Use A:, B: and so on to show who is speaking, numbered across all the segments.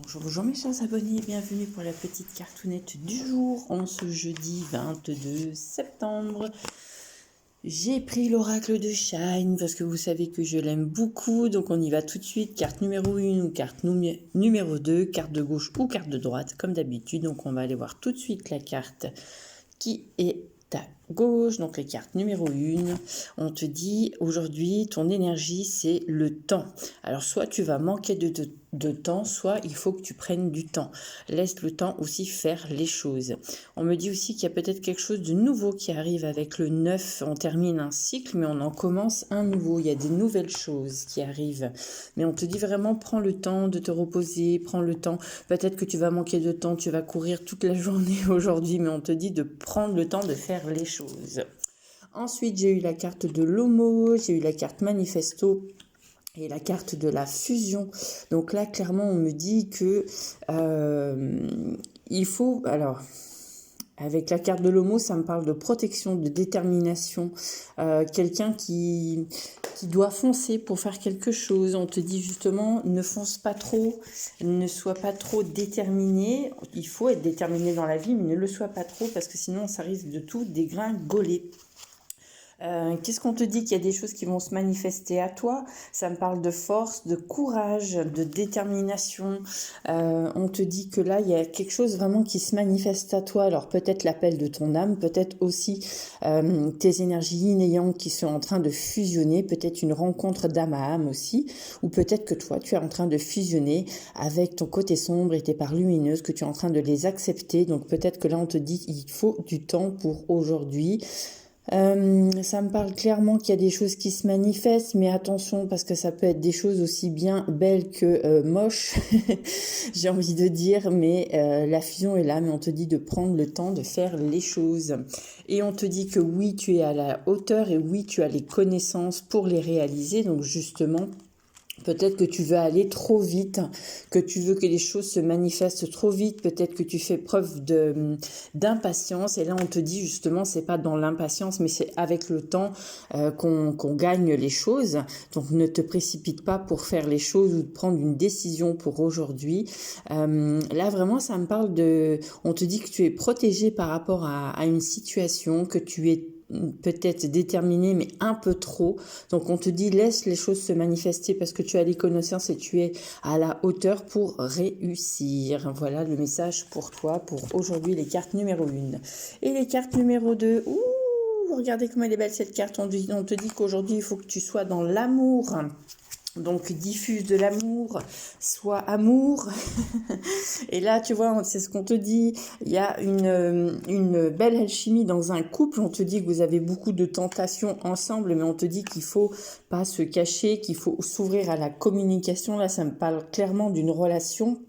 A: Bonjour mes chers abonnés, bienvenue pour la petite cartoonette du jour en ce jeudi 22 septembre. J'ai pris l'oracle de Shine parce que vous savez que je l'aime beaucoup, donc on y va tout de suite. Carte numéro 1 ou carte numéro 2, carte de gauche ou carte de droite comme d'habitude. Donc on va aller voir tout de suite la carte qui est à gauche, donc les cartes numéro 1, on te dit aujourd'hui ton énergie c'est le temps. Alors soit tu vas manquer de temps, soit il faut que tu prennes du temps. Laisse le temps aussi faire les choses. On me dit aussi qu'il y a peut-être quelque chose de nouveau qui arrive avec le 9. On termine un cycle mais on en commence un nouveau. Il y a des nouvelles choses qui arrivent. Mais on te dit vraiment prends le temps de te reposer, prends le temps. Peut-être que tu vas manquer de temps, tu vas courir toute la journée aujourd'hui, mais on te dit de prendre le temps de faire les choses. Ensuite, j'ai eu la carte de l'Homo, j'ai eu la carte Manifesto et la carte de la fusion. Donc là, clairement, on me dit que il faut... Alors, avec la carte de l'Homo, ça me parle de protection, de détermination. Quelqu'un qui doit foncer pour faire quelque chose. On te dit justement, ne fonce pas trop, ne sois pas trop déterminé. Il faut être déterminé dans la vie, mais ne le sois pas trop parce que sinon, ça risque de tout dégringoler. Qu'est-ce qu'on te dit qu'il y a des choses qui vont se manifester à toi? Ça me parle de force, de courage, de détermination. On te dit que là, il y a quelque chose vraiment qui se manifeste à toi. Alors peut-être l'appel de ton âme, peut-être aussi tes énergies yin qui sont en train de fusionner, peut-être une rencontre d'âme à âme aussi, ou peut-être que toi, tu es en train de fusionner avec ton côté sombre et tes parts lumineuses, que tu es en train de les accepter. Donc peut-être que là, on te dit qu'il faut du temps pour aujourd'hui. Ça me parle clairement qu'il y a des choses qui se manifestent, mais attention parce que ça peut être des choses aussi bien belles que moches, j'ai envie de dire, mais la fusion est là, mais on te dit de prendre le temps de faire les choses. Et on te dit que oui, tu es à la hauteur et oui, tu as les connaissances pour les réaliser, donc justement... Peut-être que tu veux aller trop vite, que tu veux que les choses se manifestent trop vite, peut-être que tu fais preuve d'impatience. Et là, on te dit justement, c'est pas dans l'impatience, mais c'est avec le temps qu'on gagne les choses. Donc, ne te précipite pas pour faire les choses ou de prendre une décision pour aujourd'hui. Là, vraiment, ça me parle de... On te dit que tu es protégé par rapport à une situation, que tu es peut-être déterminé mais un peu trop, donc on te dit laisse les choses se manifester parce que tu as les connaissances et tu es à la hauteur pour réussir. Voilà le message pour toi pour aujourd'hui, les cartes numéro 1 et les cartes numéro 2. Regardez comment elle est belle cette carte. On te dit qu'aujourd'hui il faut que tu sois dans l'amour. Donc diffuse de l'amour, sois amour. Et là, tu vois, c'est ce qu'on te dit. Il y a une belle alchimie dans un couple. On te dit que vous avez beaucoup de tentations ensemble, mais on te dit qu'il faut pas se cacher, qu'il faut s'ouvrir à la communication. Là, ça me parle clairement d'une relation.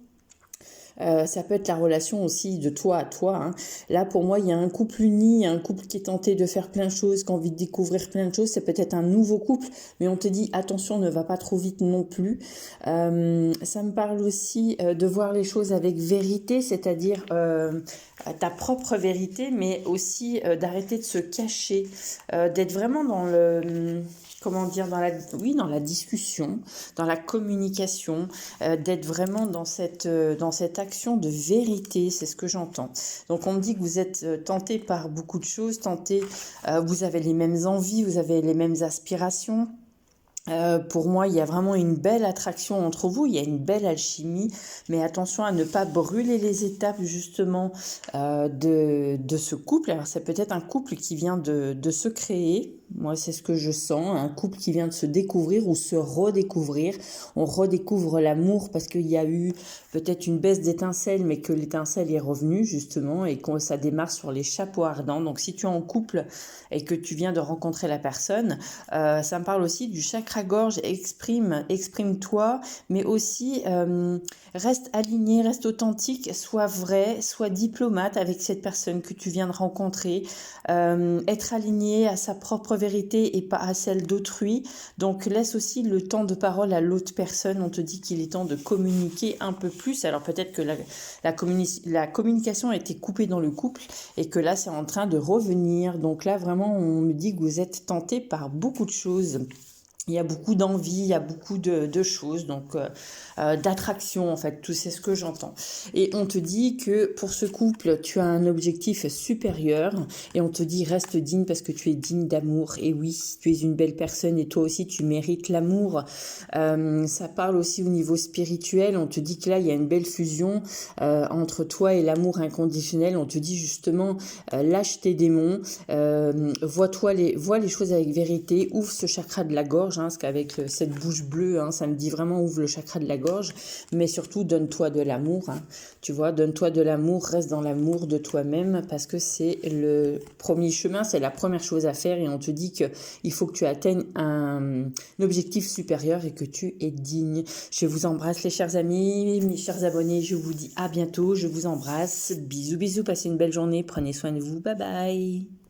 A: Ça peut être la relation aussi de toi à toi. Hein. Là, pour moi, il y a un couple uni, il y a un couple qui est tenté de faire plein de choses, qui a envie de découvrir plein de choses. C'est peut-être un nouveau couple, mais on te dit attention, ne va pas trop vite non plus. Ça me parle aussi de voir les choses avec vérité, c'est-à-dire ta propre vérité, mais aussi d'arrêter de se cacher, d'être vraiment dans le... Comment dire, dans la discussion, dans la communication, d'être vraiment dans cette action de vérité, c'est ce que j'entends. Donc on me dit que vous êtes tenté par beaucoup de choses, vous avez les mêmes envies, vous avez les mêmes aspirations. Pour moi, il y a vraiment une belle attraction entre vous, il y a une belle alchimie, mais attention à ne pas brûler les étapes justement de ce couple. Alors c'est peut-être un couple qui vient de se créer, moi c'est ce que je sens, un couple qui vient de se découvrir ou se redécouvrir. On redécouvre l'amour parce qu'il y a eu peut-être une baisse d'étincelle, mais que l'étincelle est revenue justement et que ça démarre sur les chapeaux ardents. Donc si tu es en couple et que tu viens de rencontrer la personne, ça me parle aussi du chakra-gorge, exprime-toi, mais aussi reste aligné, reste authentique, sois vrai, sois diplomate avec cette personne que tu viens de rencontrer, être aligné à sa propre vérité et pas à celle d'autrui. Donc laisse aussi le temps de parole à l'autre personne. On te dit qu'il est temps de communiquer un peu plus. Alors peut-être que la communication a été coupée dans le couple et que là c'est en train de revenir. Donc là vraiment on me dit que vous êtes tenté par beaucoup de choses. Il y a beaucoup d'envie, il y a beaucoup de choses, donc d'attraction en fait, tout c'est ce que j'entends. Et on te dit que pour ce couple, tu as un objectif supérieur et on te dit reste digne parce que tu es digne d'amour. Et oui, tu es une belle personne et toi aussi tu mérites l'amour. Ça parle aussi au niveau spirituel, on te dit que là il y a une belle fusion entre toi et l'amour inconditionnel. On te dit justement lâche tes démons, vois les choses avec vérité, ouvre ce chakra de la gorge, parce qu'avec cette bouche bleue, ça me dit vraiment ouvre le chakra de la gorge, mais surtout donne-toi de l'amour, tu vois, donne-toi de l'amour, reste dans l'amour de toi-même, parce que c'est le premier chemin, c'est la première chose à faire, et on te dit que il faut que tu atteignes un objectif supérieur et que tu es digne. Je vous embrasse les chers amis, mes chers abonnés, je vous dis à bientôt, je vous embrasse, bisous bisous, passez une belle journée, prenez soin de vous, bye bye.